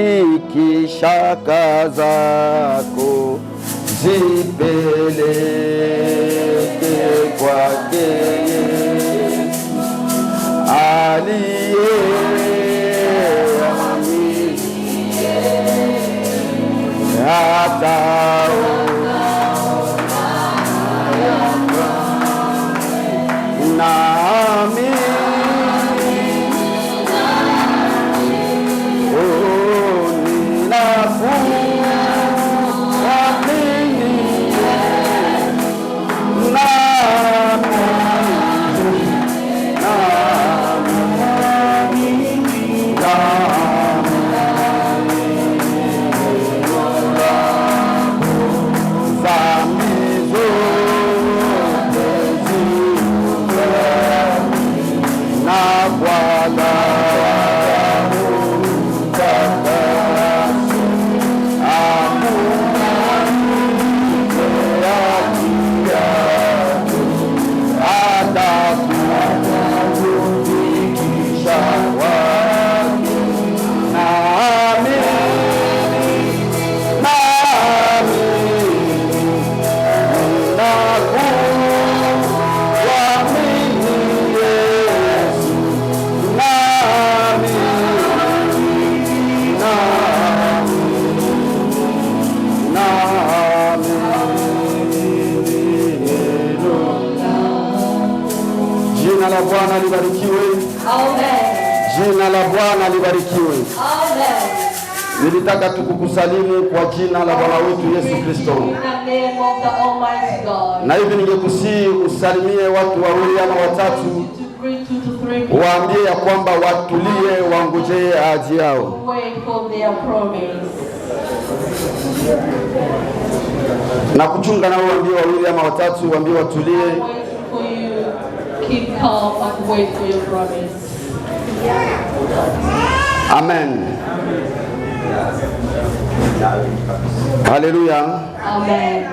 fikisha zako zipeleke kwake aliyeamini ataona nami Jina la Bwana libarikiwe. Amen. Jina la Bwana libarikiwe. Amen. Nilitaka tukukusalimu kwa jina la Bwana wetu Yesu Kristo. Na hivi ningekusihi usalimie watu wawili ama watatu, waambie ya kwamba watulie, wangojee ahadi yao. Na kuchunga nao waambie wawili ama watatu, waambie watulie. Keep calm and wait for your promise. Amen. Haleluya. Amen.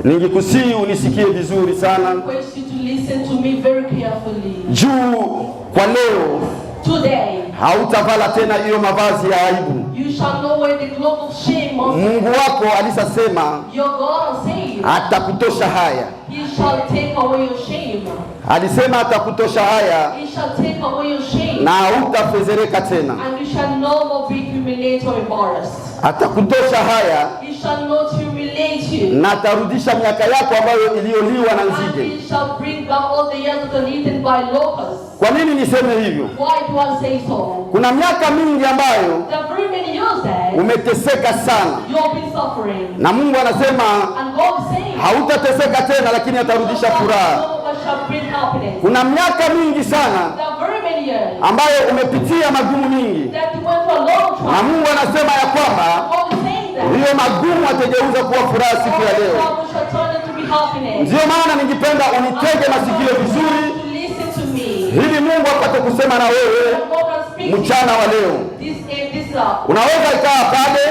Ningekusihi unisikie vizuri sana. I request you to listen to me very carefully. Juu kwa leo today hautavala tena hiyo mavazi ya aibu. You shall know where the cloak of shame must. Mungu wako alisema your God said atakutosha haya. He shall take away your shame. Alisema atakutosha haya. He shall take away your shame. Na hautafezereka tena. And you shall no more be humiliated or embarrassed. Atakutosha haya. He shall not humiliate you. Na atarudisha miaka yako ambayo iliyoliwa na nzige. And he shall bring back all the years that are eaten by locusts. Kwa nini niseme hivyo? Why do I say so? Kuna miaka mingi ambayo there are very many years that umeteseka sana. You've been suffering. Na Mungu anasema and God says hautateseka tena, lakini atarudisha furaha. Kuna miaka mingi sana ambayo umepitia magumu mingi. Na Mungu anasema ya kwamba hiyo magumu atageuza kuwa furaha siku ya leo. Ndio maana ningependa unitege masikio vizuri ili Mungu apate kusema na wewe mchana wa leo. Unaweza ikaa pale,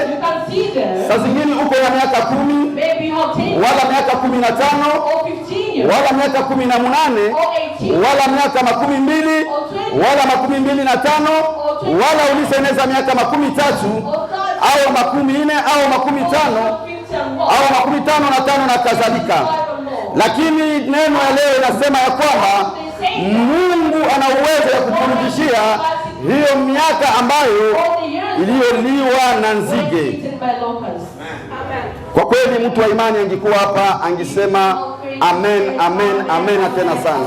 saa zingine uko na miaka 10, wala miaka 15, wala miaka 18, wala miaka 12, wala 25, wala uliseneza miaka 13 au 14 au 15 au 55 na kadhalika. Lakini neno ya leo inasema ya kwamba Mungu ana uwezo wa kukurudishia hiyo miaka ambayo iliyoliwa na nzige. Kwa kweli mtu wa imani angekuwa hapa angesema amen, amen, amen tena sana.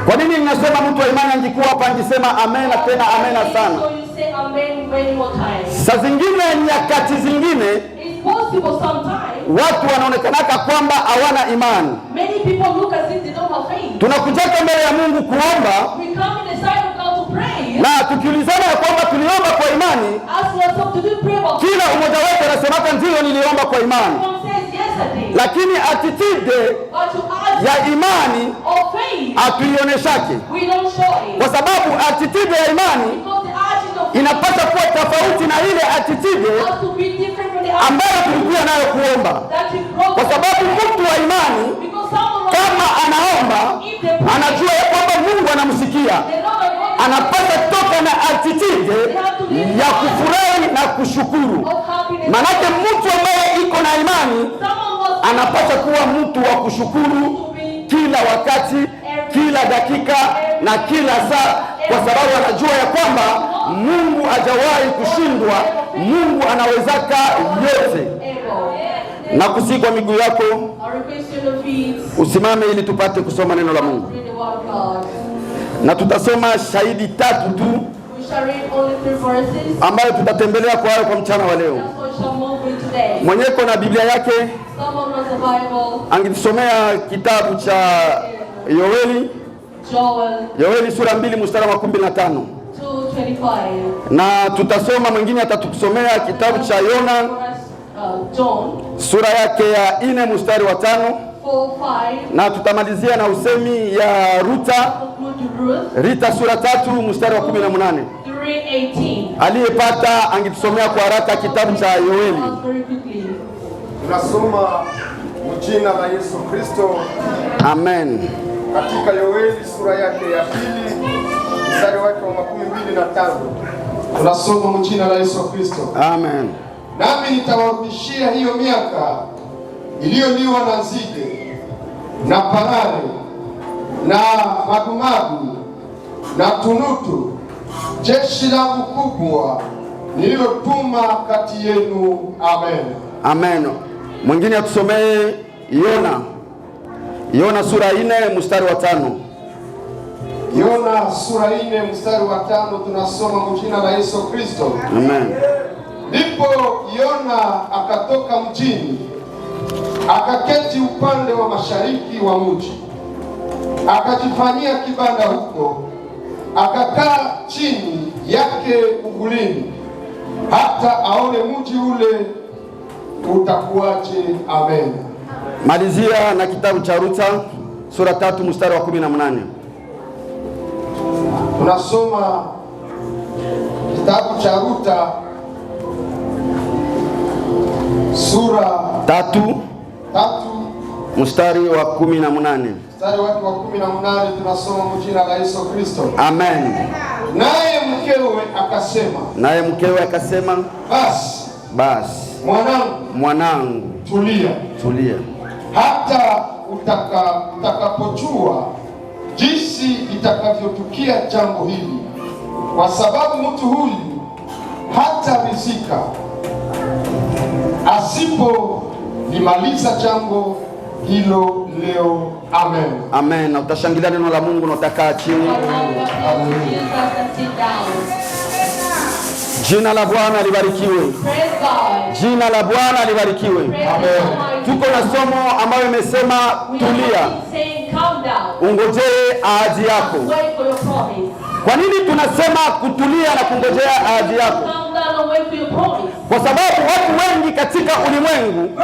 Kwa nini ninasema mtu wa imani angekuwa hapa angesema amen tena amen sana? Saa zingine, nyakati zingine watu wanaonekanaka kwamba hawana imani. Tunakujaka mbele ya Mungu kuomba, na tukiulizana ya kwamba tuliomba kwa imani, kila mmoja wetu anasemaka ndio niliomba kwa imani. Lakini attitude ya imani hatuioneshake, kwa sababu attitude ya imani inapaswa kuwa tofauti na ile attitude ambayo tulikuwa nayo kuomba. Kwa sababu mtu wa imani kama anaomba, anajua ya kwamba Mungu anamsikia, anapata toka anakuwa na attitude ya kufurahi na kushukuru. Manake mtu ambaye iko na imani anapaswa kuwa mtu wa kushukuru kila wakati, kila dakika na kila saa, kwa sababu anajua ya kwamba Mungu hajawahi kushindwa. Mungu anawezaka yote. Na kusikwa miguu yako usimame ili tupate kusoma neno la Mungu. Na tutasoma shahidi 3 tu ambayo tutatembelea kwa hayo kwa mchana wa leo. Mwenyeko na Biblia yake angetusomea kitabu cha Yoeli sura 2 mstari wa 15. Na tutasoma mwingine atatusomea kitabu cha Yona sura yake ya 4 mstari wa 5. Na tutamalizia na usemi ya Rita sura 3 mstari wa 18. Aliyepata angetusomea kwa haraka kitabu cha Yoeli. Tunasoma jina la Yesu Kristo. Amen. Katika Yoeli sura yake ya 2 mstari wake wa 25. Tunasoma jina la Yesu Kristo. Amen. Nami nitawarudishia hiyo miaka iliyoliwa na nzige na parare na magumagu na tunutu, jeshi langu kubwa nililotuma kati yenu. Amen. Amen. Mwingine atusomee Yona sura 4 mstari wa 5. Yona sura 4 mstari wa 5. Tunasoma jina la Yesu Kristo. Amen. Ndipo Yona akatoka mjini, akaketi upande wa mashariki wa mji, akajifanyia kibanda huko, akakaa chini yake uvulini, hata aone mji ule utakuwaje. Amen. Malizia na kitabu cha Ruta sura 3 mstari wa 18. Tunasoma kitabu cha Ruta sura 3 mstari wa 18. Mstari wake wa 18. Tunasoma jina la Yesu Kristo. Amen. Naye mkewe akasema, basi mwanangu, tulia hata utakapojua jinsi itakavyotukia jambo hili, kwa sababu mtu huyu hatarizika asipolimaliza jambo hilo leo. Amen. Amen. Na utashangilia neno la Mungu na utakaa chini. Jina la Bwana libarikiwe. Jina la Bwana libarikiwe. Amen. Tuko na somo ambayo imesema tulia, ungojee ahadi yako. Kwa nini tunasema kutulia na kungojea ahadi yako? Kwa sababu watu wengi katika ulimwengu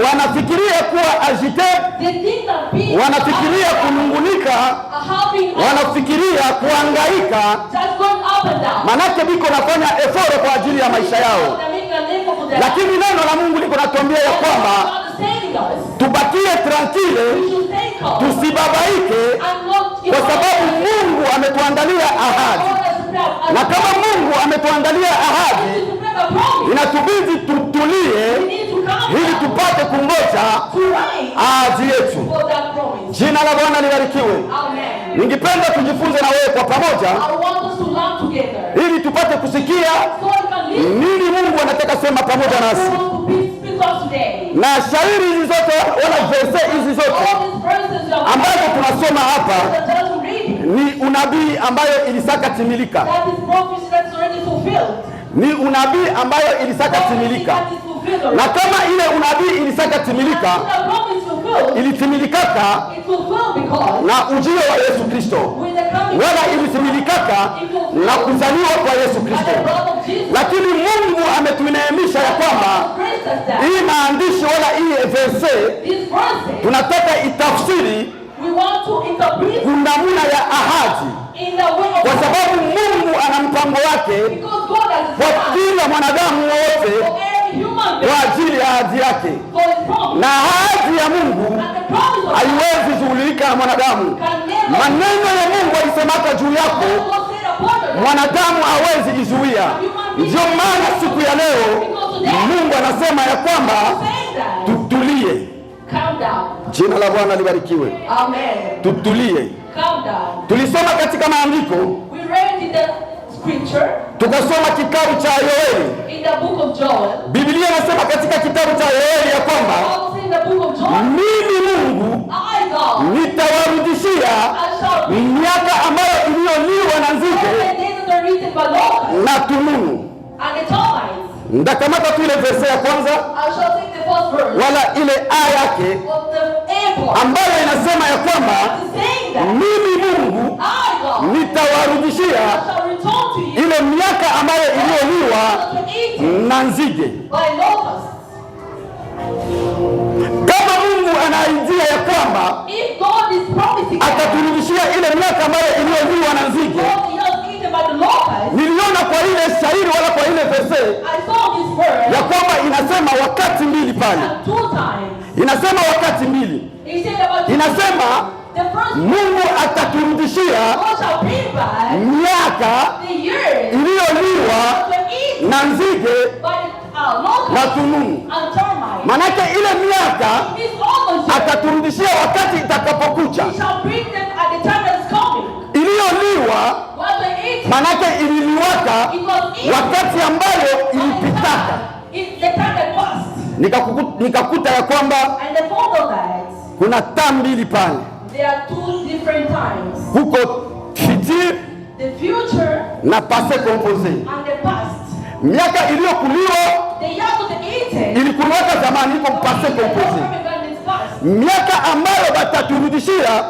wanafikiria kuwa agitated, wanafikiria kunungunika, wanafikiria kuhangaika, manake biko nafanya effort kwa ajili ya maisha yao. Lakini neno la Mungu liko natuambia ya kwamba tubakie tranquille, tusibabaike, kwa sababu Mungu ametuandalia ahadi. Na kama Mungu ametuandalia ahadi, inatubidi tutulie ili tupate kungoja ahadi yetu. Jina la Bwana libarikiwe. Ningependa tujifunze na wewe kwa pamoja ili tupate kusikia nini Mungu anataka sema pamoja nasi. Na shairi hizi zote wala verse hizi zote ambazo tunasoma hapa ni unabii ambayo ilisaka timilika. Ni unabii ambayo ilisaka timilika. Na kama ile unabii ilisaka timilika, ilitimilikaka na ujio wa Yesu Kristo, wala ilitimilikaka na kuzaliwa kwa Yesu Kristo. Lakini Mungu ametuneemisha ya kwamba hii maandishi wala hii verse tunataka itafsiri kunamuna ya ahadi, kwa sababu Mungu ana mpango wake kwa kila mwanadamu wote kwa ajili ya ahadi yake. Na ahadi ya Mungu haiwezi zuilika na mwanadamu. Maneno ya Mungu alisemaka juu yako mwanadamu hawezi jizuia. Ndio maana siku ya leo Mungu anasema ya kwamba tutulie. Jina la Bwana libarikiwe. Amen. Tutulie. Tulisoma katika maandiko, tukasoma kitabu cha Yoeli. Biblia inasema katika kitabu cha Yoeli ya kwamba mimi Mungu nitawarudishia miaka ambayo iliyoliwa na nzige na tununu. Ndakamata tu ile verse ya kwanza wala ile aya yake ambayo inasema ya kwamba mimi Mungu nitawarudishia ile miaka ambayo iliyoliwa na nzige. Kama Mungu anaidia ya kwamba ataturudishia ile miaka ambayo iliyoliwa na nzige, niliona kwa ile shairi wala kwa ile verse ya kwamba inasema wakati mbili pale. Inasema wakati mbili. Inasema Mungu ataturudishia miaka iliyoliwa na nzige na tununu. Manake ile miaka ataturudishia wakati itakapokucha. Iliyoliwa manake ililiwaka wakati ambayo ilipitaka. Nikakuta ya kwamba kuna taa mbili pale. Huko futur na passé composé. Miaka iliyokuliwa ilikuliwaka zamani, iko passé composé. Miaka ambayo bataturudishia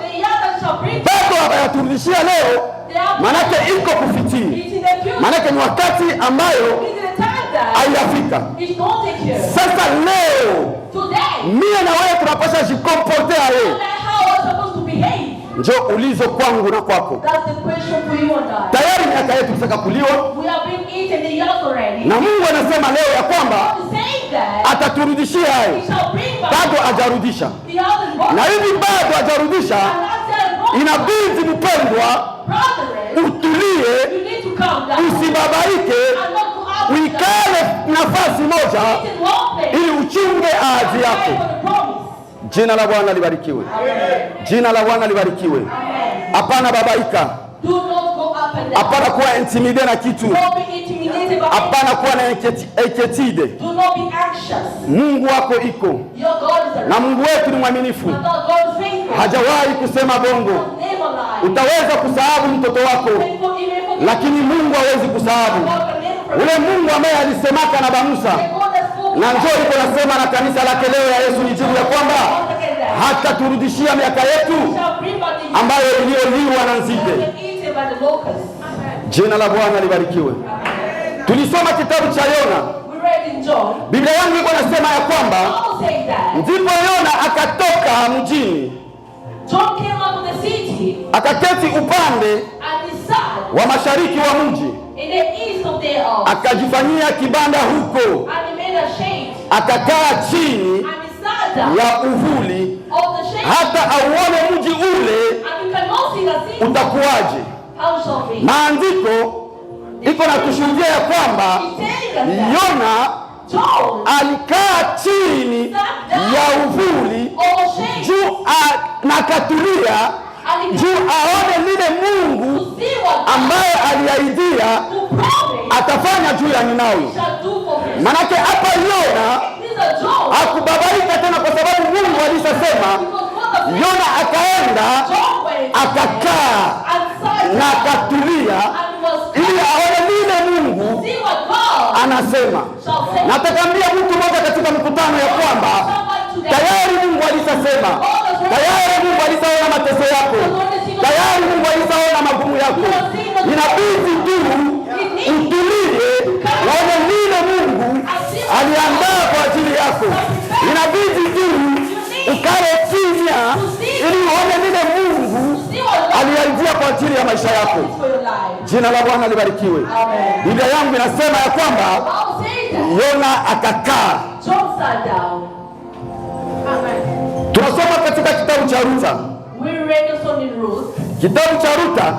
bado hawayaturudishia leo, manake iko kufikia. Manake ni wakati ambayo haiyafika. Sasa leo mimi na wewe tunapaswa jikomporte aye. Njo ulizo kwangu na kwako. Tayari miaka yetu isakakuliwa na Mungu anasema leo ya kwamba ataturudishia hayo. Bado hajarudisha, na hivi bado hajarudisha, inabidi mpendwa utulie, usibabaike, uikale nafasi moja ili uchunge ahadi yako. Jina la Bwana libarikiwe. Jina la Bwana libarikiwe. Hapana babaika. Hapana kuwa intimidate na kitu. Hapana kuwa na inquiétude. Mungu wako iko. Na Mungu wetu ni mwaminifu. Hajawahi kusema bongo. Utaweza kusahau mtoto wako, lakini Mungu hawezi kusahau. Ule Mungu ambaye alisemaka na Musa, na njoo iko nasema na kanisa lake leo ya Yesu nijibu ya kwamba hata turudishia miaka yetu ambayo iliyoliwa na nzige. Jina la Bwana libarikiwe. Tulisoma kitabu cha Yona. Biblia yangu iko nasema ya kwamba ndipo Yona akatoka mjini, akaketi upande wa mashariki wa mji, akajifanyia kibanda huko, akakaa chini ya uvuli hata auone mji ule utakuwaje. Maandiko iko na kushuhudia ya kwamba Yona alikaa chini ya uvuli juu na akatulia juu aone lile Mungu ambaye aliahidia atafanya juu ya Ninawi. Manake hapa Yona hakubabaika tena, kwa sababu Mungu alishasema. Yona akaenda akakaa na akatulia ili aone lile Mungu anasema. Natakaambia mtu mmoja katika mkutano ya kwamba tayari Mungu alishasema, tayari Mungu alishaona mateso yako, tayari Mungu alishaona magumu yako. Inabidi tu utulie, uone lile Mungu aliandaa kwa ajili yako. Inabidi tu ukale kimya ili uone lile Mungu aliandaa kwa ajili ya maisha yako. Jina la Bwana libarikiwe. Biblia yangu inasema ya kwamba Yona akakaa. Tunasoma katika kitabu cha Ruta. Kitabu cha Ruta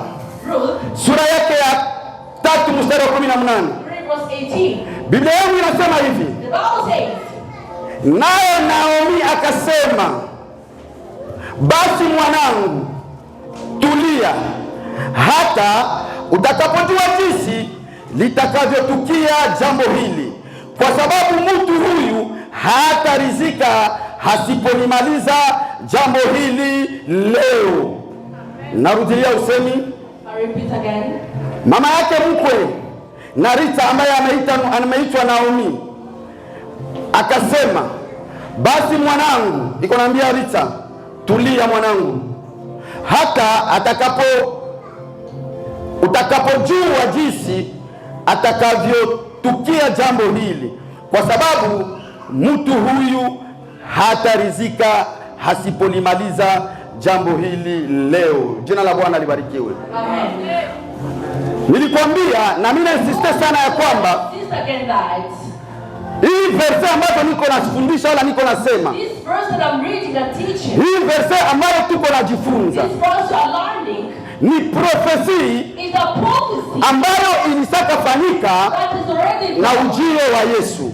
sura yake ya 3 mstari wa 18. Biblia yangu inasema hivi. Naye Naomi akasema, basi mwanangu, tulia hata utakapojua jinsi litakavyotukia jambo hili, kwa sababu mtu huyu hatarizika hasipolimaliza jambo hili leo. Narudia usemi. Mama yake mkwe na Rita ambaye ameitwa Naomi akasema, basi mwanangu, iko naambia Rita, tulia mwanangu, hata utakapojua jinsi atakavyotukia jambo hili, kwa sababu mtu huyu hatarizika hasipolimaliza jambo hili leo. Jina la Bwana libarikiwe. Amen. Nilikwambia na mimi nasisitiza sana ya kwamba hii verse ambayo niko nafundisha wala niko nasema, hii verse ambayo tuko najifunza ni profesi ambayo ilisakafanyika na ujio wa Yesu.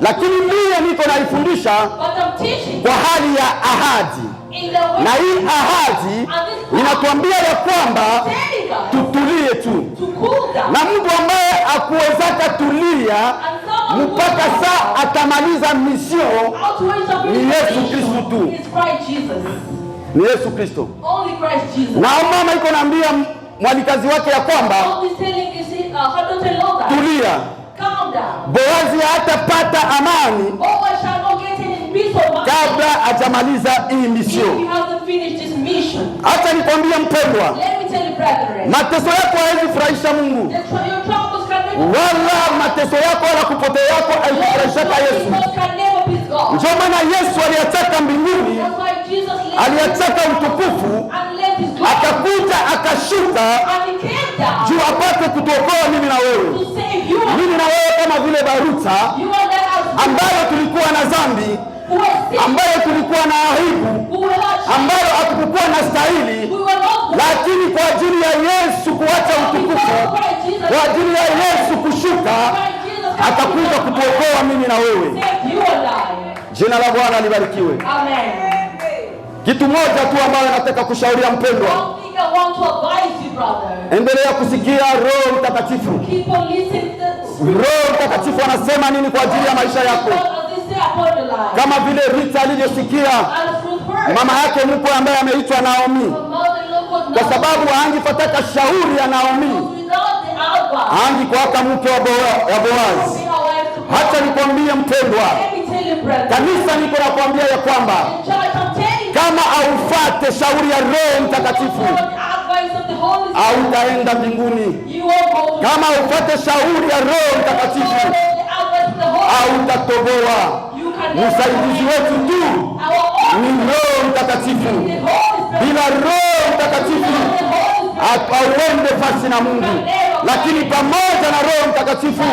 Lakini mimi niko naifundisha kwa hali ya ahadi, na hii ahadi inatuambia ya kwamba tutulie tu, na Mungu ambaye akuwezaka tulia mpaka saa atamaliza mission ni Yesu Kristo tu, ni Yesu Kristo. Na mama iko naambia mwalikazi wake ya kwamba tulia, Boazi hatapata amani kabla hajamaliza hii mission. Acha nikwambie mpendwa, mateso yako haiwezi furahisha Mungu, wala mateso yako wala kupotea yako haikufurahishaka Yesu. Ndio maana Yesu aliachaka mbinguni, aliachaka utukufu, akakuja akashuka juu apate kutuokoa mimi na wewe. Mimi na wewe kama vile Baruta ambayo tulikuwa na dhambi, ambayo tulikuwa na aibu, ambayo hatukukuwa na stahili, lakini kwa ajili ya Yesu kuacha utukufu, kwa ajili ya Yesu kushuka, atakuja kutuokoa mimi na wewe. Jina la Bwana libarikiwe. Amen. Kitu moja tu ambayo nataka kushauria mpendwa, endelea kusikia Roho Mtakatifu. Roho Mtakatifu anasema nini kwa ajili ya maisha yako, kama vile Rita alivyosikia mama yake mkwe ambaye ameitwa Naomi, kwa sababu angepataka shauri ya Naomi angekuwa mke wa Boazi. Hata nikwambie mpendwa, kanisa niko nakwambia ya kwamba kama aufate shauri ya Roho Mtakatifu hautaenda mbinguni. Kama ufate shauri ya Roho Mtakatifu hautatoboa. Msaidizi wetu tu ni Roho Mtakatifu. Bila Roho Mtakatifu hauende fasi na Mungu, lakini pamoja na Roho Mtakatifu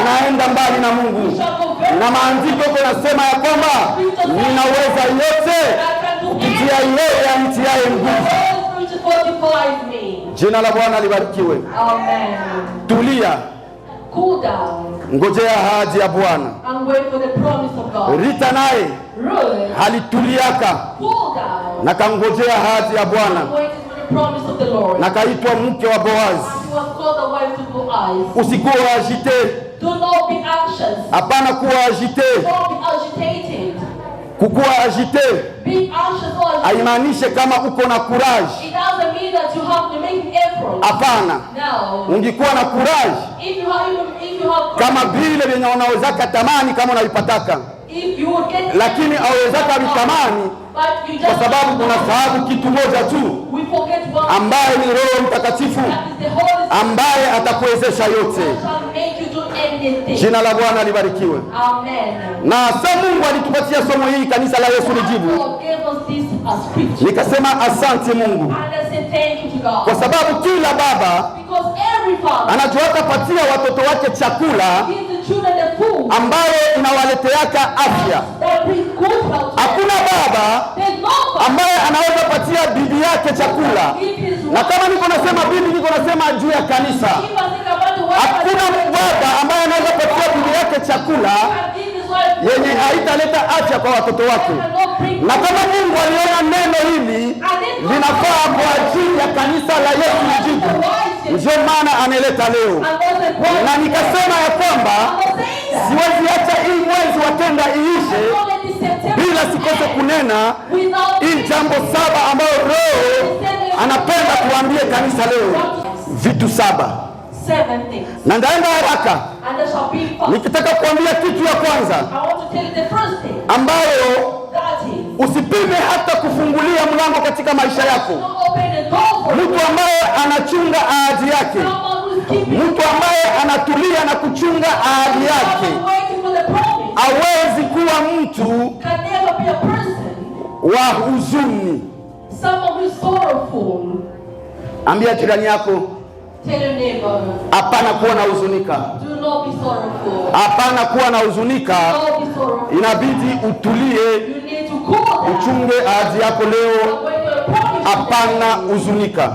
unaenda mbali na Mungu. Na maandiko yanasema ya kwamba ninaweza yote kupitia yeye anitiaye nguvu. Jina la Bwana libarikiwe. Amen. Tulia. Cool down. Ngojea ahadi ya Bwana. And wait for the promise of God. Rita naye halituliaka. Cool down. Na kangojea ahadi ya Bwana. Na kaitwa mke wa Boazi. Usikuwa agite. Do not be anxious. Hapana kuwa agite. Don't be agitated. Kukuwa agite haimaanishe kama uko na courage. It doesn't mean that you have to make effort. Hapana. No. Ungekuwa na courage if you have kama vile wenye unaweza kutamani kama unaipataka, lakini hauwezaka vitamani kwa sababu kuna sababu kitu moja tu ambaye ni Roho Mtakatifu ambaye atakuwezesha yote. Jina la Bwana libarikiwe. Amen. Na sasa Mungu alitupatia somo hili kanisa la Yesu lijibu. Nikasema asante Mungu. Kwa sababu kila baba anajua kupatia watoto wake chakula ambayo inawaleteaka afya. Hakuna baba ambaye anaweza patia bibi yake chakula. Na kama niko nasema bibi, niko nasema juu ya kanisa. Hakuna baba ambaye anaweza patia bibi yake chakula yenye haitaleta afya kwa watoto wake. Na kama Mungu aliona neno hili linafaa kwa ajili ya kanisa la Yesu mjibu, ndio maana analeta leo. Na nikasema ya kwamba siwezi acha hii mwezi wa tenda iishe bila sikose kunena hii jambo 7 ambayo Roho anapenda kuambia kanisa leo. Vitu 7. Na ndaenda haraka. Nikitaka kuambia kitu ya kwanza ambayo usipime hata kufungulia mlango katika maisha yako. Mtu ambaye anachunga ahadi yake, mtu ambaye anatulia na kuchunga ahadi yake, hawezi kuwa mtu wa huzuni. Ambia jirani yako, hapana kuwa na huzunika. Hapana kuwa na huzunika. Inabidi utulie, uchunge ahadi yako leo. Hapana huzunika.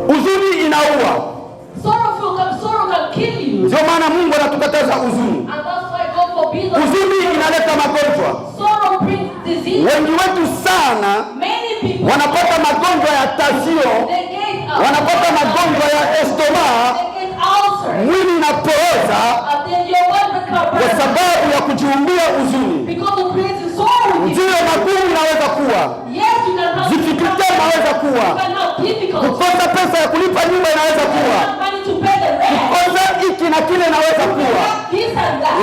Huzuni inaua. Ndio maana Mungu anatukataza huzuni. Huzuni inaleta magonjwa. Wengi wetu sana wanapata magonjwa ya tension, wanapata magonjwa ya estoma, mwili inapooza kwa sababu ya kujiumbia huzuni. Ndio magumu inaweza kuwa, difficulty inaweza kuwa, kukosa pesa ya kulipa nyumba inaweza kuwa, kukosa hiki na kile inaweza kuwa,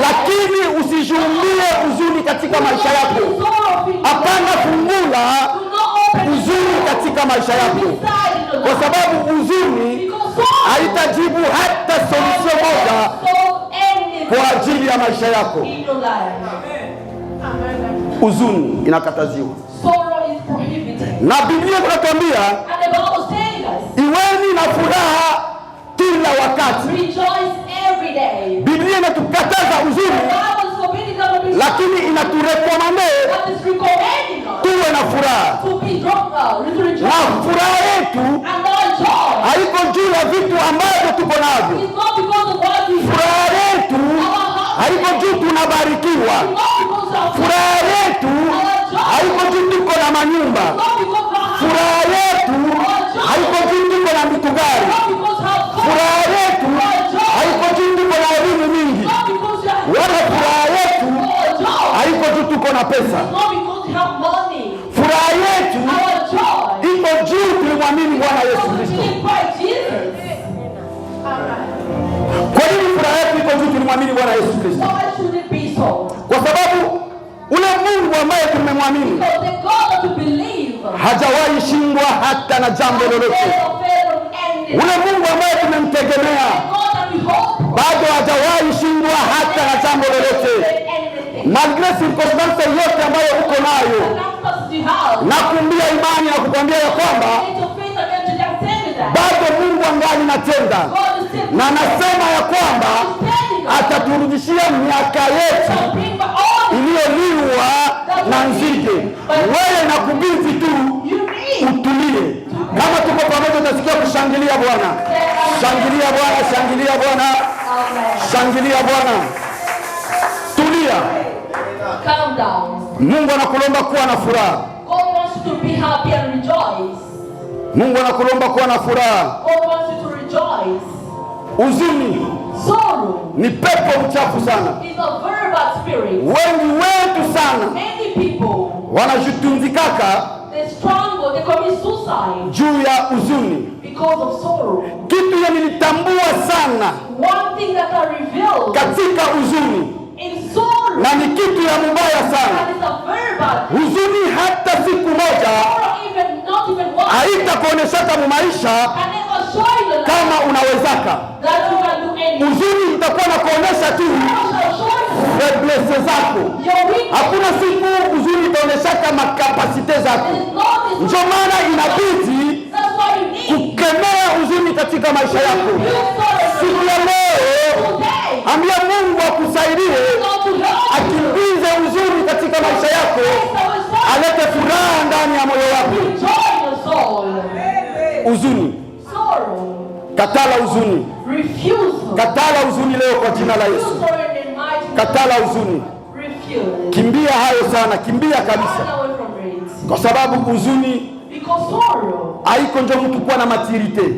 lakini usijiumbie huzuni katika maisha yako. Hapana fungula huzuni katika maisha yako, kwa sababu huzuni haitajibu hata solution moja kwa ajili ya maisha yako. Huzuni inakataziwa. Na Biblia inatuambia iweni na furaha kila wakati. Biblia inatukataza huzuni, lakini inaturekomande tuwe na furaha. Na furaha yetu haiko juu ya vitu ambavyo tuko navyo. Furaha yetu haiko juu tunabarikiwa. Furaha yetu haiko juu tuko na manyumba. Furaha yetu haiko juu tuko na mitugari. Furaha yetu haiko juu tuko na elimu mingi. Wala furaha yetu haiko juu tuko na pesa. Furaha yetu iko juu tulimwamini Bwana Yesu Kristo. Kwa nini furaha yetu iko juu tulimwamini Bwana Yesu Kristo? Kwa sababu ule Mungu ambaye tumemwamini hajawahi shindwa hata na jambo lolote. Ule Mungu ambaye tumemtegemea bado hajawahi shindwa hata na jambo lolote. Malgré circonstance yote ambayo uko nayo, na kumbia imani na kukwambia ya kwamba bado Mungu angali natenda, na nasema ya kwamba ataturudishia miaka yetu iliyoliwa na nzige. Wewe na kubidi tu utulie. Kama tuko pamoja tutasikia kushangilia Bwana. Shangilia Bwana, shangilia Bwana. Shangilia Bwana. Tulia. Calm down. Mungu anakulomba kuwa na furaha. God wants you to be happy and rejoice. Mungu anakulomba kuwa na furaha. God wants you to rejoice. Huzuni ni pepo mchafu sana. It's a very bad spirit. Wengi wetu sana Many people wanajitunzikaka, they struggle, they commit suicide juu ya huzuni. because of sorrow. Kitu ya nilitambua sana One thing that I revealed katika huzuni, in sorrow, na ni kitu ya mbaya sana. that is a very bad Huzuni hata siku moja not even one haitakuoneshaka mu maisha can never show you the light kama unawezaka. that you can do anything. Huzuni itakuwa na kuonesha tu weakness zako. Your weakness. Hakuna siku huzuni itaoneshaka makapasite zako. Ndio maana inabidi That's why you need kukemea huzuni katika maisha yako. Siku ya leo ambia Mungu akusaidie akimbize huzuni katika maisha yako, alete furaha ndani ya moyo wako. Joy in your soul. Huzuni, Sorrow. katala huzuni. Refuse. Katala huzuni leo kwa jina la Yesu. Katala huzuni. Refuse. Kimbia hayo sana, kimbia kabisa. Run away from it. Kwa sababu huzuni Because sorrow, haiko ndio mtu kuwa na maturity.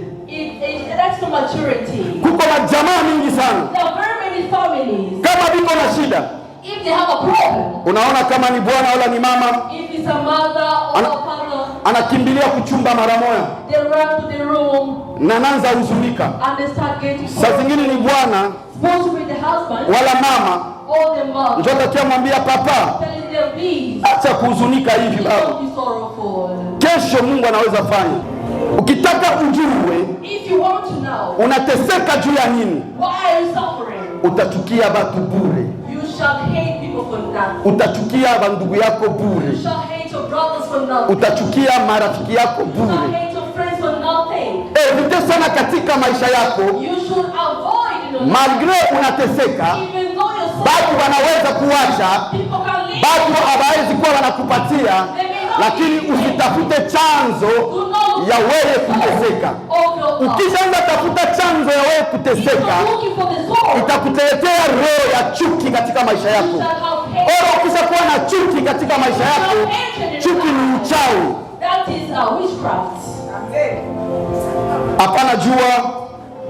that's the maturity. Kuko majamaa mingi sana. There are very many families. Kama biko na shida, If they have a problem, unaona kama ni bwana wala ni mama, if it's a mother or a father, anakimbilia kuchumba mara moja they run to the room na nanza huzunika. and they start getting Saa zingine ni bwana supposed to be the husband wala mama or the mother ndio atakiamwambia papa, telling them, please, acha kuhuzunika hivi baba. don't be sorrowful. Kesho Mungu anaweza fanya. Ukitaka ujue If you want to know unateseka juu ya nini, why are you suffering, utachukia watu bure. you shall hate people for nothing. Utachukia ndugu yako bure. You shall hate your brothers for nothing. Utachukia marafiki yako You shall bure. hate your friends for nothing. Evite sana katika maisha yako, You should avoid in your life. malgre unateseka, Even though you're batu suffering, wanaweza kuacha, people can leave. batu hawawezi kuwa wanakupatia, lakini usitafute chanzo ya wewe kuteseka. Ukishaanza tafuta chanzo ya wewe kuteseka, itakutetea roho ya chuki katika maisha yako. Ora, ukishakuwa na chuki katika maisha yako, chuki ni uchawi. That is witchcraft. Hapana, jua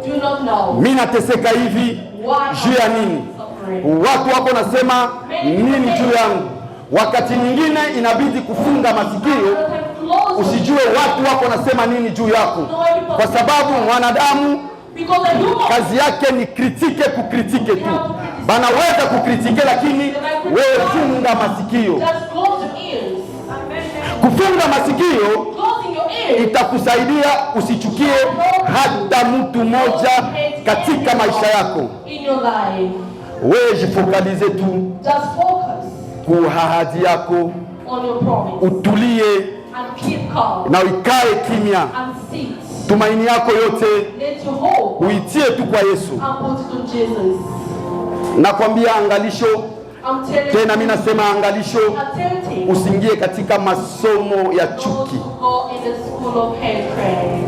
Do not know mimi nateseka hivi juu ya nini? suffering. Watu wako nasema nini juu yangu? Wakati nyingine inabidi kufunga masikio usijue watu wako nasema nini juu yako, kwa sababu mwanadamu Because the human kazi yake ni kukritike tu. Banaweza kukritike, lakini wewe funga masikio. just close your ears. Kufunga masikio Closing your ears itakusaidia usichukie hata mtu mmoja katika maisha yako. in your life. Wewe jifokalize tu Just focus kwa ahadi yako, on your promise utulie and keep calm na uikae kimya. and sit. Tumaini yako yote Let your hope uitie tu kwa Yesu. and put it on Jesus. Nakwambia angalisho I'm telling tena, you, mimi nasema angalisho, attentive. usiingie katika masomo ya Not chuki. to go in the school of hatred.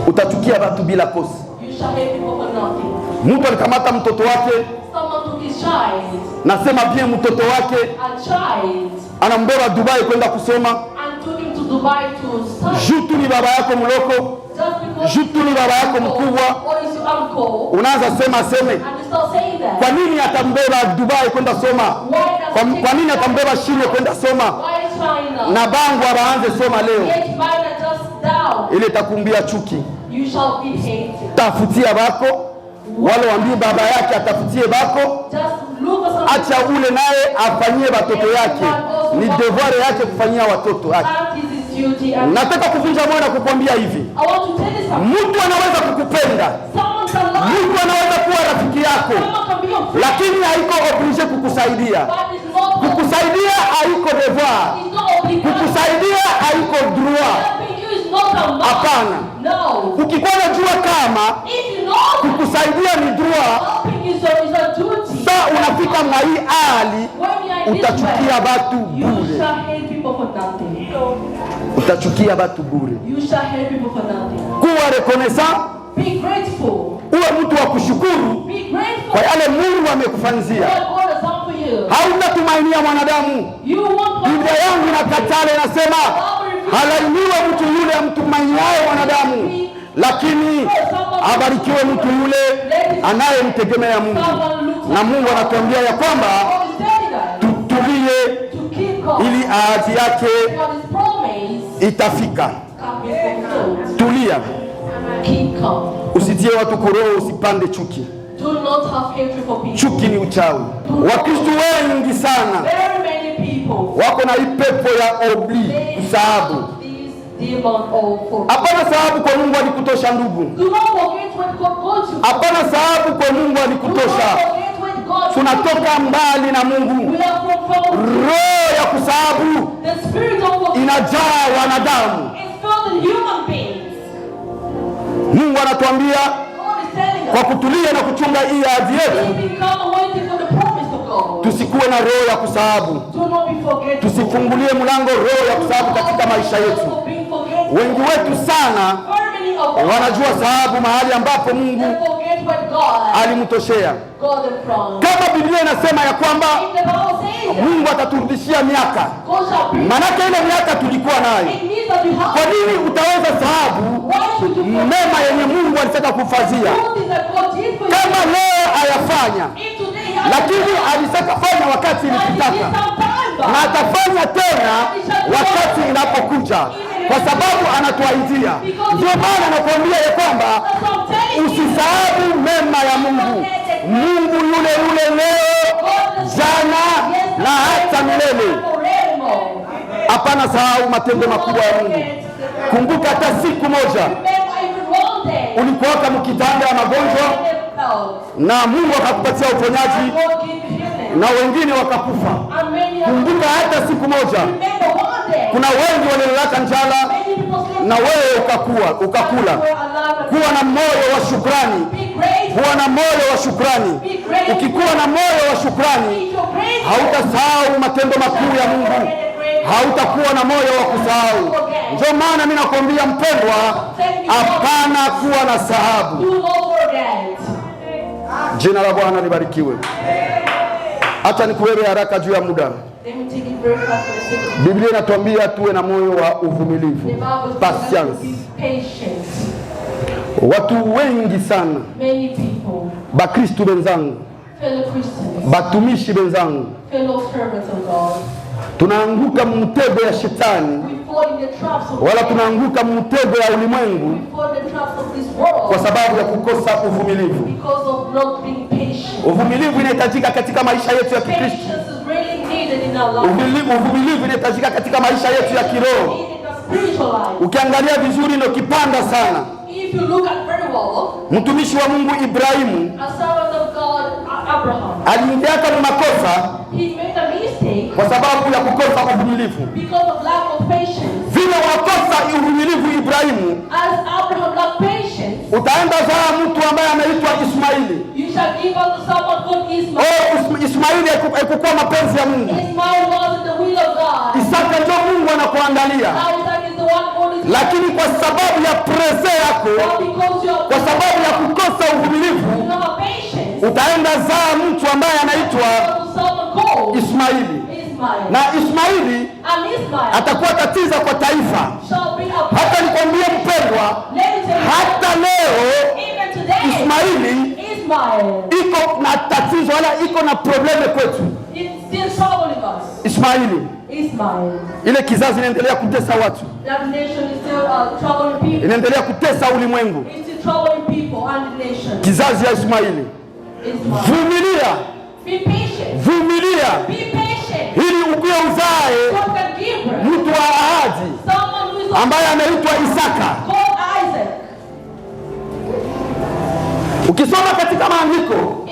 Utachukia watu bila kosa. You shall hate people for nothing. Mtu alikamata mtoto wake, Someone took his child, nasema bien mtoto wake, a child, anambeba Dubai kwenda kusoma. and took him to Dubai to study. Jutu ni baba yako mloko, Just because jutu ni baba yako mkubwa, or is your uncle, unaanza sema and you start saying that. kwa nini atambeba Dubai kwenda soma? Kwa nini atambeba shule kwenda soma? Why China? Na bangu abaanze soma leo. Get China just down. Ile itakumbia chuki. You shall be hated. Tafutia bako, wale waambie baba yake atafutie bako. Just look at something. Acha ule naye afanyie watoto yake, ni devoir yake kufanyia watoto wake. That is his duty. And Nataka kuvunja moyo na kukwambia hivi, I want to tell you something. mtu anaweza kukupenda, Someone can love you. mtu anaweza kuwa rafiki yako, Someone can be your friend. lakini haiko oblige kukusaidia. But it's not Kukusaidia haiko devoir, it's not obligation. kukusaidia haiko droit. Helping you is not a must. Hapana. No. Ukikuwa unajua kama If you know kukusaidia ni droit, helping is a duty. saa unafika mwa hii hali, When you are in this utachukia way, watu you bure. shall hate people for nothing. Utachukia watu bure. You shall hate people for nothing. Kuwa reconnaissant, Be grateful. uwe mtu wa kushukuru Be grateful kwa yale Mungu for amekufanyia. what God has done for you. Hautatumainia mwanadamu. You want Biblia yangu inakatala, inasema halainiwe mtu yule amtumainiaye mwanadamu, lakini abarikiwe mtu yule anayemtegemea Mungu. Na Mungu anatuambia ya kwamba God is telling us tutulie, to keep calm. ili ahadi yake God is promised itafika. can be fulfilled. Tulia, Keep calm. usitie watu kuroho, usipande chuki. Do not have hatred for people. Chuki ni uchawi. Wakristo wengi sana Very many people. wako na hii pepo ya obli, They kusahabu. have this demon of forgiveness. Hapana sababu kwa Mungu alikutosha ndugu. Do not forget what God called you. Hapana sababu kwa Mungu Do not alikutosha. forget what God Tunatoka mbali na Mungu. We are from Roho ya kusahabu the spirit of forgiveness inajaa wanadamu. is filled in human beings. Mungu anatuambia God is telling kwa us kutulia na kuchunga hii ahadi yetu, we become waiting for the promise of God. Tusikuwe na roho ya kusahau. Tusifungulie mlango roho ya kusahau katika maisha yetu. Wengi wetu sana wanajua sababu mahali ambapo Mungu alimtoshea. Kama Biblia inasema ya kwamba Mungu ataturudishia miaka, manake ile miaka tulikuwa nayo. Kwa nini utaweza sababu mema yenye Mungu alitaka kufanyia? Kama leo ayafanya, lakini alitaka fanya wakati ilipitaka, na atafanya tena wakati inapokuja, kwa sababu anatuahidia. Ndio maana nakwambia ya kwamba usisahau mema ya Mungu. Mungu yule yule leo, jana na hata milele. Hapana sahau matendo makubwa ya Mungu. Kumbuka hata siku moja ulikuwa mkitanda ya magonjwa na Mungu akakupatia uponyaji na wengine wakakufa. Kumbuka hata siku moja kuna wengi walilala njala na wewe ukakula. Kuwa na moyo wa shukrani. Kuwa na moyo wa shukrani. Ukikuwa na moyo wa shukrani, hautasahau matendo makuu ya Mungu. Hautakuwa na moyo wa kusahau. Ndio maana mimi nakwambia mpendwa, hapana kuwa na sahabu. Jina la Bwana libarikiwe. Hata nikuwele haraka juu ya muda. Biblia inatuambia tuwe na moyo wa uvumilivu, patience. Watu wengi sana, Bakristo benzangu, batumishi benzangu, tunaanguka mtego ya shetani, wala tunaanguka mtego ya ulimwengu kwa sababu ya kukosa uvumilivu. Uvumilivu inahitajika katika maisha yetu ya Kikristo. Uvumilivu inahitajika katika maisha yetu ya kiroho. Ukiangalia vizuri ndio kipanda sana. Mtumishi wa Mungu Ibrahimu aliingia kama makosa kwa sababu ya kukosa uvumilivu. Vile wakosa uvumilivu Ibrahimu, utaenda zaa mtu ambaye anaitwa Ismaili. Ismaili haikuwa mapenzi ya Mungu. Isaka ndio Mungu anakuandalia. Lakini kwa sababu ya prese yako, kwa sababu ya kukosa uvumilivu, utaenda zaa mtu ambaye anaitwa Ismaili. Na Ismaili atakuwa tatizo kwa taifa. Hata nikwambie mpendwa, hata leo Ismaili iko na tatizo, wala iko na probleme kwetu. Ismaili, ile kizazi inaendelea kutesa watu, inaendelea kutesa ulimwengu. Kizazi ya Ismaili. Vumilia, vumilia, ili ukuye uzae mtu wa ahadi ambaye anaitwa Isaka. Ukisoma katika maandiko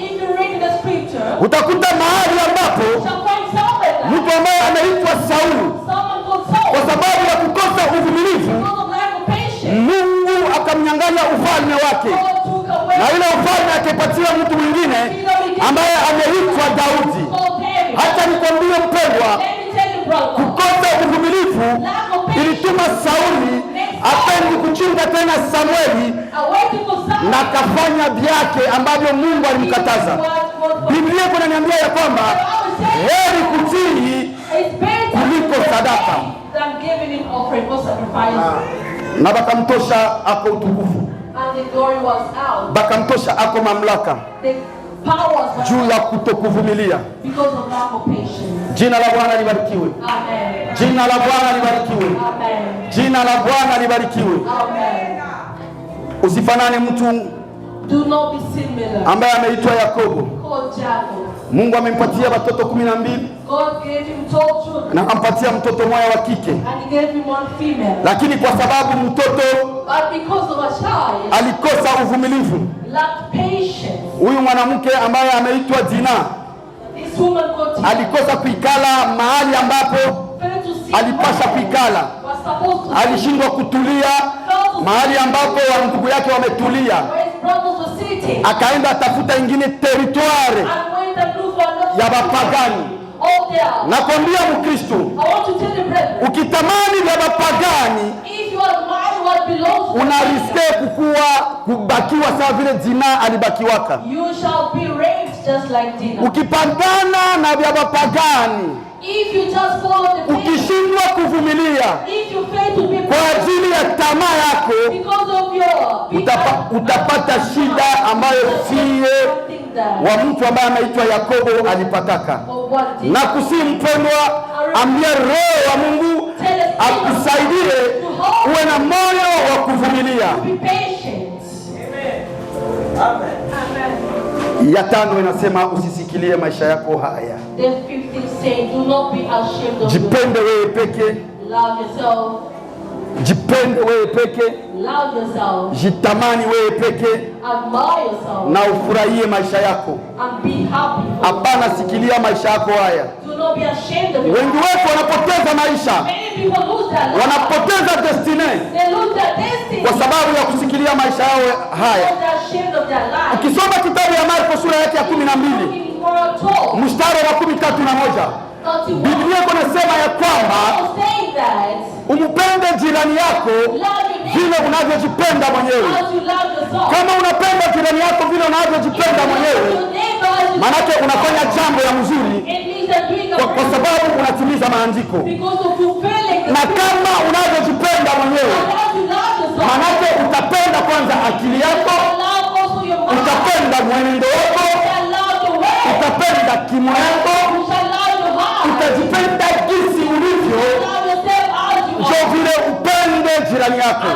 utakuta mahali ambapo mtu ambaye anaitwa Sauli, kwa sababu ya kukosa uvumilivu, Mungu akamnyang'anya ufalme wake, na ile ufalme akipatia mtu mwingine ambaye ameitwa Daudi. Hata nikwambie mpendwa, kukosa uvumilivu ilituma Sauli apendi kuchinja tena Samueli, na kafanya vyake ambavyo Mungu alimkataza. Biblia inaniambia ya kwamba heri kutii kuliko sadaka. Na bakamtosha ako utukufu, bakamtosha ako mamlaka juu ya kutokuvumilia. Jina la Bwana libarikiwe. Jina la Bwana libarikiwe. Jina la Bwana libarikiwe. Usifanane mtu ambaye ameitwa Yakobo. Mungu amempatia watoto 12 na akampatia mtoto mmoja wa kike, lakini kwa sababu mtoto alikosa uvumilivu, huyu mwanamke ambaye ameitwa Dina alikosa kuikala mahali ambapo alipasha kuikala. Alishindwa kutulia mahali ambapo wa ndugu yake wametulia, akaenda atafuta ingine territoire ya bapagani. Nakwambia Mkristo, ukitamani vya bapagani unariske kubakiwa sawa vile Dina alibakiwaka. Ukipambana na vya bapagani, ukishindwa kuvumilia kwa ajili ya tamaa yako, utapata shida ambayo siye wa mtu ambaye anaitwa Yakobo alipataka. Na kusi mpendwa, ambia Roho wa Mungu akusaidie uwe na moyo wa kuvumilia. Ya 5 inasema usisikilie maisha yako haya. Jipende wewe peke. Jipende wewe peke. Jitamani wewe peke. Na ufurahie maisha yako. Hapana sikilia maisha yako haya. Wengi wetu wanapoteza maisha, wanapoteza destiny kwa sababu ya kusikilia maisha yao haya. Ukisoma kitabu ya Marko sura yake ya 12 mstari wa 13, Biblia inasema ya kwamba umpende jirani yako vile unavyojipenda mwenyewe. Kama unapenda jirani yako vile unavyojipenda mwenyewe, manake unafanya jambo ya mzuri kwa sababu unatimiza maandiko. Na kama unavyojipenda mwenyewe, manake utapenda kwanza akili yako, utapenda mwenendo wako, utapenda kimo yako, utajipenda jinsi ulivyo, ndio vile upende jirani yako.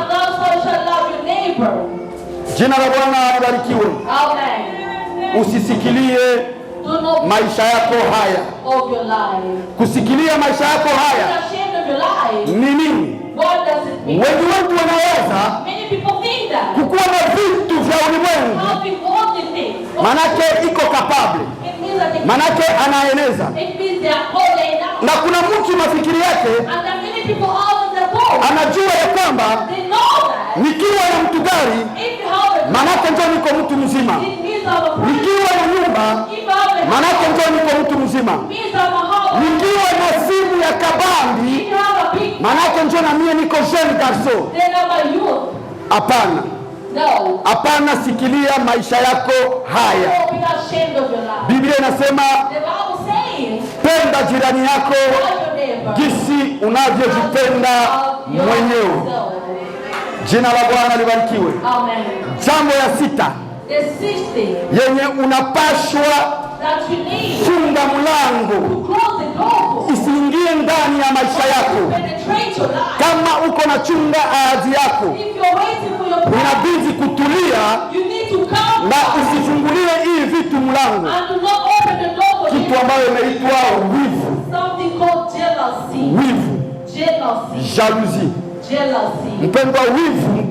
Jina la Bwana libarikiwe. Usisikilie maisha yako haya. Kusikilia maisha yako haya ni nini? Wengi wetu wanaweza kukuwa na vitu vya ulimwengu, manake iko kapable, manake anaeneza. Na kuna mtu mafikiri yake anajua ya kwamba nikiwa na mtu gari, manake ndio niko mtu mzima. Nikiwa na nyumba, manake ndio niko mtu mzima. Nikiwa na simu ya kabambi, manake ndio na mie niko jeune garçon. Hapana. Hapana, sikilia maisha yako haya. Biblia inasema penda jirani yako jinsi unavyojipenda mwenyewe. Jina la Bwana libarikiwe. Jambo ya 6 yenye unapashwa funga mlango isiingie ndani ya maisha yako. Kama uko na chunga ahadi yako, inabidi kutulia na usifungulie hii vitu mlango, kitu ambayo inaitwa wivu. Wivu, jalousie. Mpendwa, wivu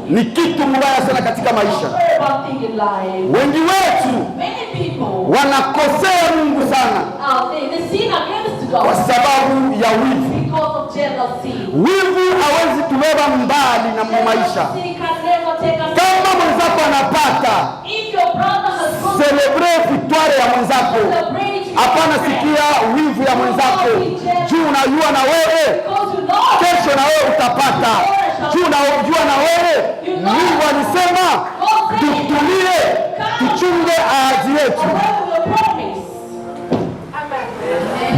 ni kitu mbaya sana katika maisha. Wengi wetu wanakosea Mungu sana kwa sababu ya wivu. Wivu hawezi tubeba mbali na maisha. Kama mwenzako anapata, celebrate victoire ya mwenzako. Hapana sikia wivu ya mwenzako. Juu unajua na wewe kesho na wewe utapata. Juu unajua na wewe Mungu alisema tutulie, tuchunge ahadi yetu.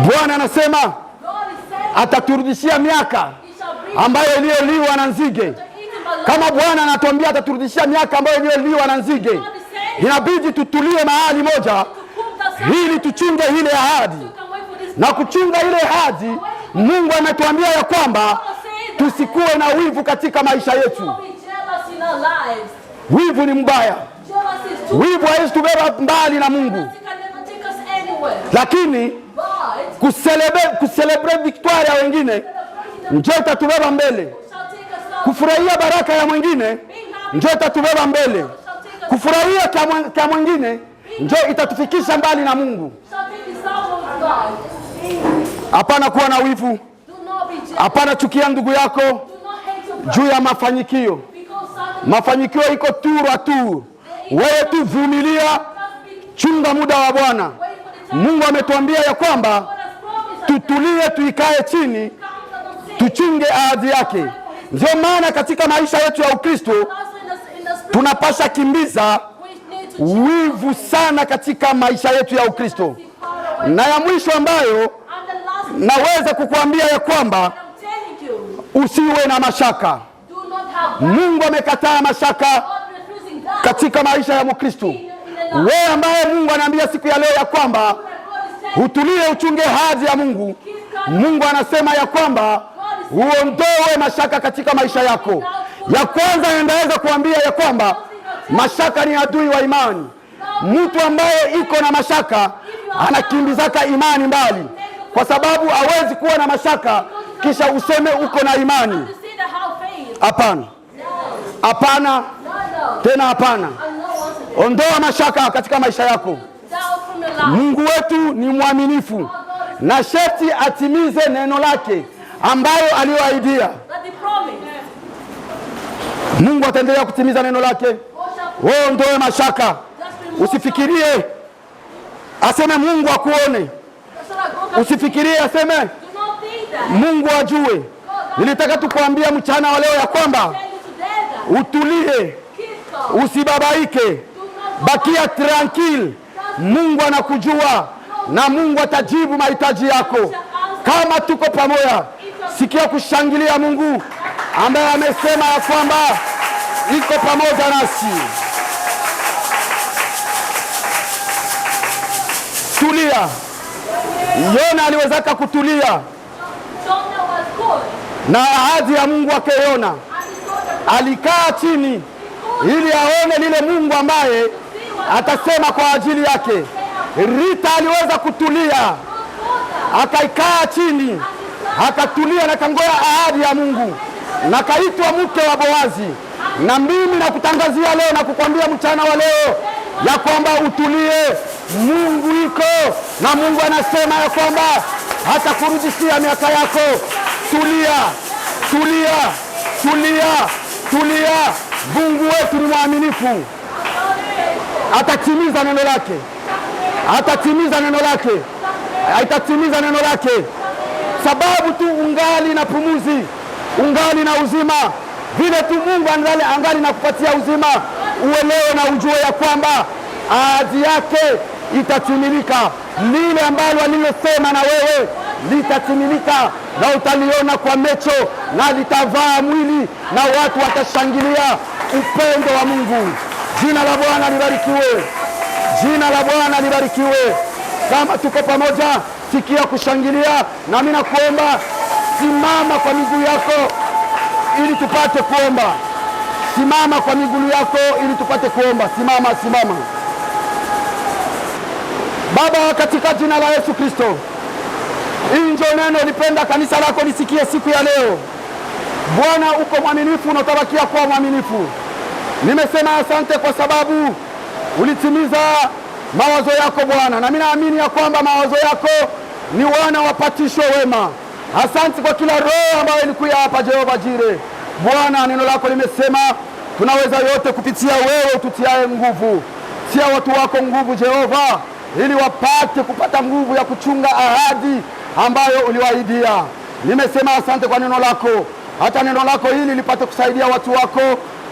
Bwana anasema ataturudishia miaka ambayo iliyoliwa na nzige. Kama Bwana anatuambia ataturudishia miaka ambayo iliyoliwa na nzige, inabidi tutulie mahali moja ili tuchunge ile ahadi. Na kuchunga ile ahadi, Mungu ametuambia ya kwamba tusikuwe na wivu katika maisha yetu. Wivu ni mbaya. Wivu haiwezi tubeba mbali na Mungu. Lakini kuselebrate victoire ya wengine ndio itatubeba mbele. Kufurahia baraka ya mwingine ndio itatubeba mbele. Kufurahia kwa mwingine ndio itatufikisha mbali na Mungu. Hapana kuwa na wivu. Hapana chukia ndugu yako juu ya mafanikio. Mafanikio iko turu. Wewe tu vumilia, chunga muda wa Bwana. Mungu ametuambia ya kwamba tutulie, tuikae chini, tuchunge ahadi yake. Ndio maana katika maisha yetu ya Ukristo tunapasha kimbiza wivu sana katika maisha yetu ya Ukristo. Na ya mwisho ambayo naweza kukuambia ya kwamba usiwe na mashaka. Mungu amekataa mashaka katika maisha ya Mkristo. Wewe ambaye Mungu anaambia siku ya leo ya kwamba utulie, uchunge ahadi ya Mungu, Mungu anasema ya kwamba uondoe mashaka katika maisha yako. Ya kwanza ninaweza kuambia ya kwamba mashaka ni adui wa imani. Mtu ambaye iko na mashaka anakimbizaka imani mbali, kwa sababu hawezi kuwa na mashaka kisha useme uko na imani. Hapana, hapana, tena hapana. Ondoa mashaka katika maisha yako. Mungu wetu ni mwaminifu na sharti atimize neno lake ambayo aliyoahidia. Mungu ataendelea kutimiza neno lake. Wewe ondoe mashaka. Usifikirie aseme Mungu akuone. Usifikirie aseme Mungu ajue. Nilitaka tukuambia mchana wa leo ya kwamba utulie, usibabaike, bakia tranquil. Mungu anakujua na Mungu atajibu mahitaji yako. Kama tuko pamoja, sikia kushangilia Mungu ambaye amesema ya kwamba iko pamoja nasi. Tulia. Yona aliwezaka kutulia na ahadi ya Mungu wake. Yona alikaa chini ili aone lile Mungu ambaye atasema kwa ajili yake. Rita aliweza kutulia, akaikaa chini, akatulia na kangoya ahadi ya Mungu, na kaitwa mke wa Boazi. Na mimi nakutangazia leo na kukwambia mchana wa leo ya kwamba utulie. Mungu iko na Mungu anasema ya kwamba hatakurudishia miaka yako. Tulia, tulia, tulia, tulia. Mungu wetu ni mwaminifu, atatimiza neno lake, atatimiza neno lake, atatimiza neno lake. Sababu tu ungali na pumuzi, ungali na uzima, vile tu Mungu angali na kupatia uzima, uelewe na ujue ya kwamba ahadi yake itatimilika. Lile ambalo alilosema na wewe litatimilika, na utaliona kwa macho, na litavaa mwili, na watu watashangilia upendo wa Mungu. Jina la Bwana libarikiwe, jina la Bwana libarikiwe. Kama tuko pamoja, sikia kushangilia. Na mimi nakuomba simama kwa miguu yako ili tupate kuomba. Simama kwa miguu yako ili tupate kuomba. Simama, simama. Baba, katika jina la Yesu Kristo, hii ndio neno lipenda kanisa lako lisikie siku ya leo. Bwana, uko mwaminifu na utabakia kuwa mwaminifu. Nimesema asante kwa sababu ulitimiza mawazo yako Bwana, na mimi naamini ya kwamba mawazo yako ni wana wapatishwe wema. Asante kwa kila roho ambayo ilikuja hapa Jehova Jire. Bwana, neno lako limesema tunaweza yote kupitia wewe ututiae nguvu. Tia watu wako nguvu Jehova, ili wapate kupata nguvu ya kuchunga ahadi ambayo uliwaahidia. Nimesema asante kwa neno lako, hata neno lako hili lipate kusaidia watu wako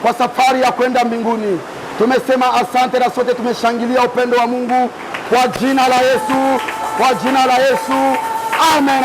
kwa safari ya kwenda mbinguni. Tumesema asante na sote tumeshangilia upendo wa Mungu kwa jina la Yesu, kwa jina la Yesu. Amen.